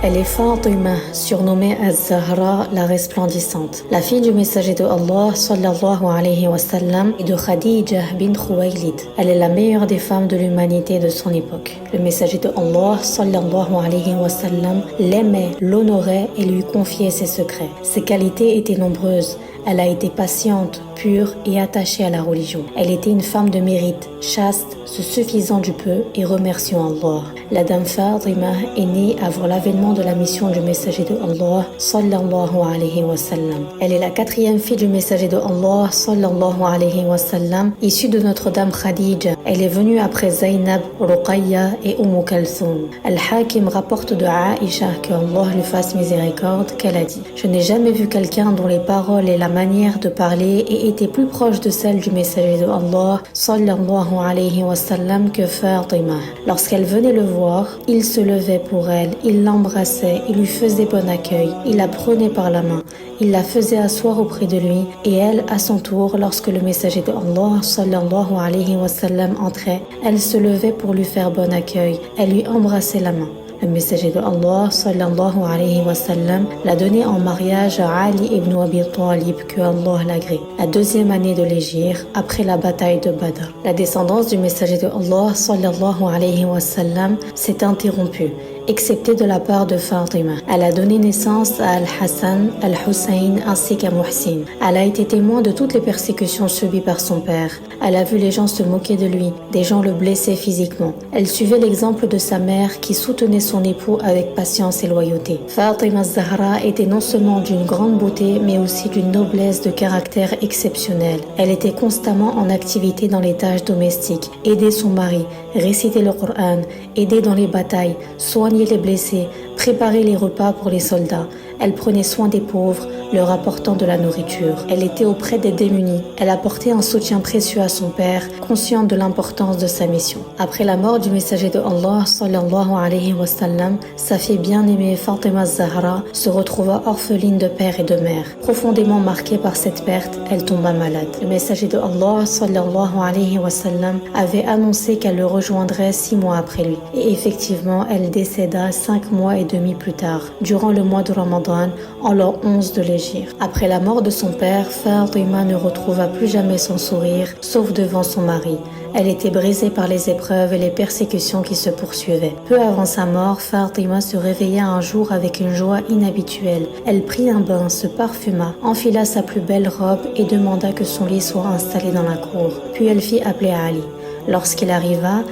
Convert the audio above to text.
Elle est Fatima, surnommée Az-Zahra, la resplendissante, la fille du messager de Allah sallallahu alayhi wa sallam et de Khadija bint Khuwaylid. Elle est la meilleure des femmes de l'humanité de son époque. Le messager de Allah sallallahu alayhi wa sallam l'aimait, l'honorait et lui confiait ses secrets. Ses qualités étaient nombreuses. Elle a été patiente, pure et attachée à la religion. Elle était une femme de mérite, chaste, se suffisant du peu et remerciant Allah. La dame Fatima est née avant l'avènement de la mission du messager de Allah sallallahu alayhi wa sallam. Elle est la quatrième fille du messager de Allah sallallahu alayhi wa sallam, issue de Notre-Dame Khadija. Elle est venue après Zainab, Ruqayya et Kalthum. Al-Hakim rapporte de Aïcha, que Allah lui fasse miséricorde, qu'elle a dit: Je n'ai jamais vu quelqu'un dont les paroles et la manière de parler aient été plus proches de celles du messager de Allah sallallahu alayhi wa sallam que Fatima. Lorsqu'elle venait le voir, il se levait pour elle, il l'embrassait, il lui faisait bon accueil, il la prenait par la main, il la faisait asseoir auprès de lui, et elle, à son tour, lorsque le messager de Allah sallallahu alayhi wa sallam entrait, elle se levait pour lui faire bon accueil, elle lui embrassait la main. Le messager de Allah sallallahu alayhi wa sallam l'a donné en mariage à Ali ibn Abi Talib, que Allah l'agrée, la deuxième année de l'hégire, après la bataille de Badr. La descendance du messager de Allah sallallahu alayhi wa sallam s'est interrompue, excepté de la part de Fatima. Elle a donné naissance à Al-Hassan, Al-Hussein ainsi qu'à Muhsin. Elle a été témoin de toutes les persécutions subies par son père. Elle a vu les gens se moquer de lui, des gens le blessaient physiquement. Elle suivait l'exemple de sa mère qui soutenait son époux avec patience et loyauté. Fatima Zahra était non seulement d'une grande beauté, mais aussi d'une noblesse de caractère exceptionnelle. Elle était constamment en activité dans les tâches domestiques, aider son mari, réciter le Coran, aider dans les batailles, soigner les blessés, préparer les repas pour les soldats. Elle prenait soin des pauvres, leur apportant de la nourriture. Elle était auprès des démunis. Elle apportait un soutien précieux à son père, consciente de l'importance de sa mission. Après la mort du messager de Allah sallallahu alayhi wa sallam, sa fille bien-aimée Fatima Zahra se retrouva orpheline de père et de mère. Profondément marquée par cette perte, elle tomba malade. Le messager de Allah sallallahu alayhi wa sallam avait annoncé qu'elle le rejoindrait 6 mois après lui. Et effectivement, elle décéda 5 mois et demi plus tard, durant le mois de Ramadan, en l'an 11 de l'Hégire. Après la mort de son père, Fatima ne retrouva plus jamais son sourire, sauf devant son mari. Elle était brisée par les épreuves et les persécutions qui se poursuivaient. Peu avant sa mort, Fatima se réveilla un jour avec une joie inhabituelle. Elle prit un bain, se parfuma, enfila sa plus belle robe et demanda que son lit soit installé dans la cour. Puis elle fit appeler Ali. Lorsqu'il arriva,